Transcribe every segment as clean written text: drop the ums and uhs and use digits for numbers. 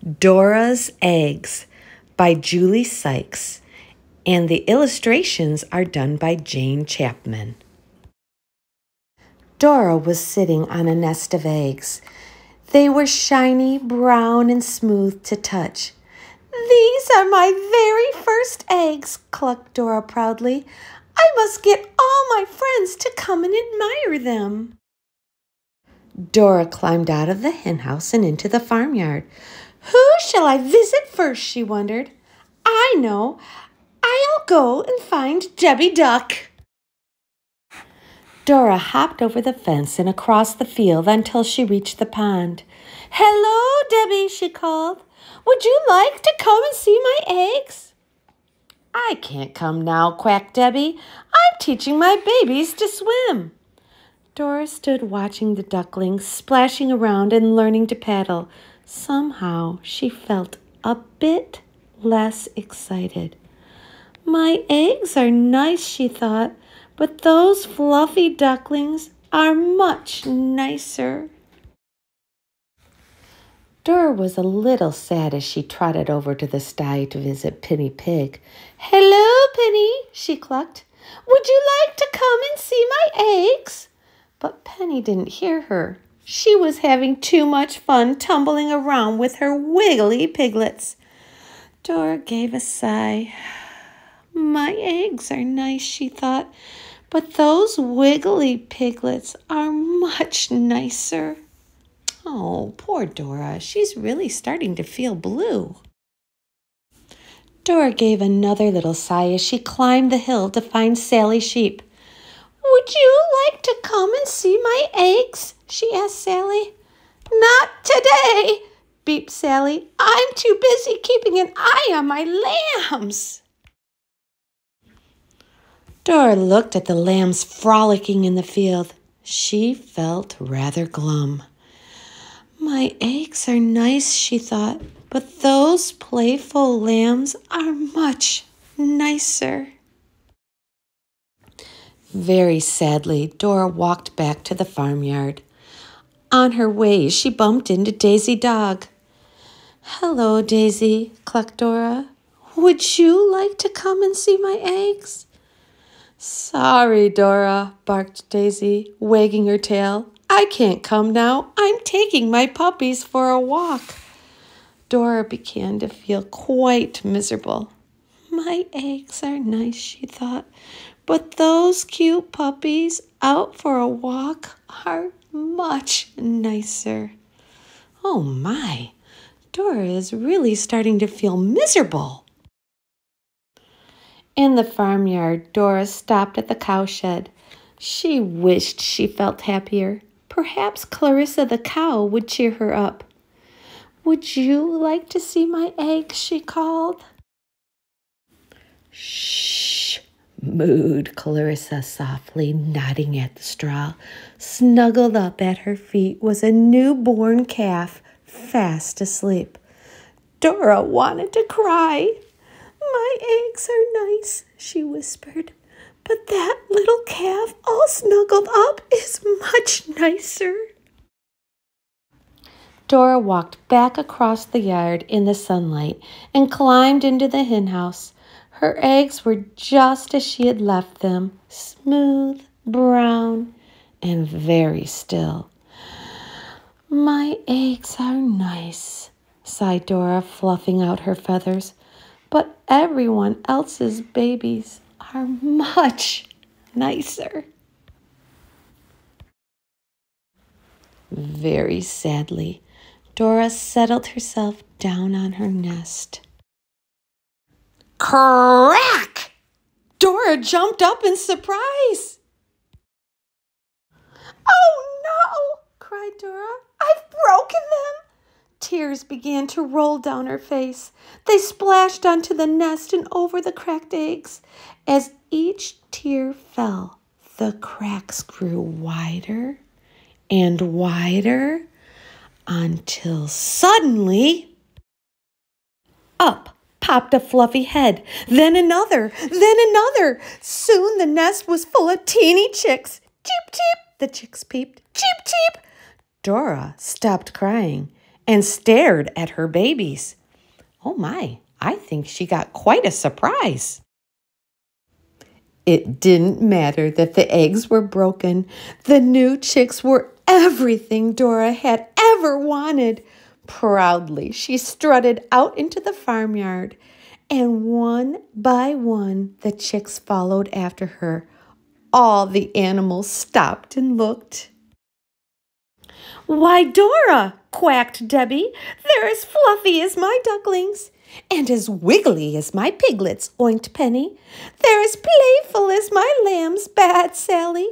Dora's Eggs by Julie Sykes, and the illustrations are done by Jane Chapman. Dora was sitting on a nest of eggs. They were shiny, brown, and smooth to touch. "These are my very first eggs," clucked Dora proudly. "I must get all my friends to come and admire them." Dora climbed out of the henhouse and into the farmyard. "Who shall I visit first?" she wondered. "I know. I'll go and find Debbie Duck." Dora hopped over the fence and across the field until she reached the pond. "Hello, Debbie," she called. "Would you like to come and see my eggs?" "I can't come now," quacked Debbie. "I'm teaching my babies to swim." Dora stood watching the ducklings splashing around and learning to paddle. Somehow she felt a bit less excited. "My eggs are nice," she thought, "but those fluffy ducklings are much nicer." Dora was a little sad as she trotted over to the sty to visit Penny Pig. "Hello, Penny," she clucked. "Would you like to come and see my eggs?" But Penny didn't hear her. She was having too much fun tumbling around with her wiggly piglets. Dora gave a sigh. "My eggs are nice," she thought, "but those wiggly piglets are much nicer." Oh, poor Dora. She's really starting to feel blue. Dora gave another little sigh as she climbed the hill to find Sally Sheep. "Would you like to come and see my eggs?" she asked Sally. "Not today," beeped Sally. "I'm too busy keeping an eye on my lambs." Dora looked at the lambs frolicking in the field. She felt rather glum. "My eggs are nice," she thought, "but those playful lambs are much nicer." Very sadly, Dora walked back to the farmyard. On her way, she bumped into Daisy Dog. "Hello, Daisy," clucked Dora. "Would you like to come and see my eggs?" "Sorry, Dora," barked Daisy, wagging her tail. "I can't come now. I'm taking my puppies for a walk." Dora began to feel quite miserable. "My eggs are nice," she thought, "but those cute puppies out for a walk are much nicer." Oh my, Dora is really starting to feel miserable. In the farmyard, Dora stopped at the cowshed. She wished she felt happier. Perhaps Clarissa the cow would cheer her up. "Would you like to see my eggs?" she called. "Shh," mooed Clarissa softly, nodding at the straw. Snuggled up at her feet was a newborn calf, fast asleep. Dora wanted to cry. "My eggs are nice," she whispered, "but that little calf all snuggled up is much nicer." Dora walked back across the yard in the sunlight and climbed into the henhouse. Her eggs were just as she had left them, smooth, brown, and very still. "My eggs are nice," sighed Dora, fluffing out her feathers, "but everyone else's babies are much nicer." Very sadly, Dora settled herself down on her nest. Crack! Dora jumped up in surprise. "Oh no!" cried Dora. "I've broken them!" Tears began to roll down her face. They splashed onto the nest and over the cracked eggs. As each tear fell, the cracks grew wider and wider until suddenly up popped a fluffy head, then another, then another. Soon the nest was full of teeny chicks. "Cheep, cheep," the chicks peeped. "Cheep, cheep." Dora stopped crying and stared at her babies. Oh my, I think she got quite a surprise. It didn't matter that the eggs were broken. The new chicks were everything Dora had ever wanted. Proudly, she strutted out into the farmyard, and one by one, the chicks followed after her. All the animals stopped and looked. "Why, Dora," quacked Debbie, "they're as fluffy as my ducklings." "And as wiggly as my piglets," oinked Penny. "They're as playful as my lambs," bad Sally.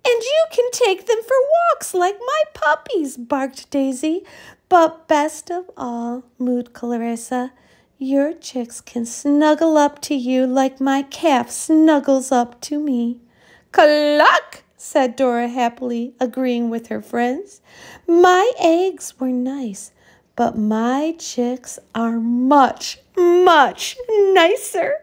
"And you can take them for walks like my puppies," barked Daisy. "But best of all," mooed Clarissa, "your chicks can snuggle up to you like my calf snuggles up to me." "Cluck!" said Dora happily, agreeing with her friends. "My eggs were nice, but my chicks are much, much nicer."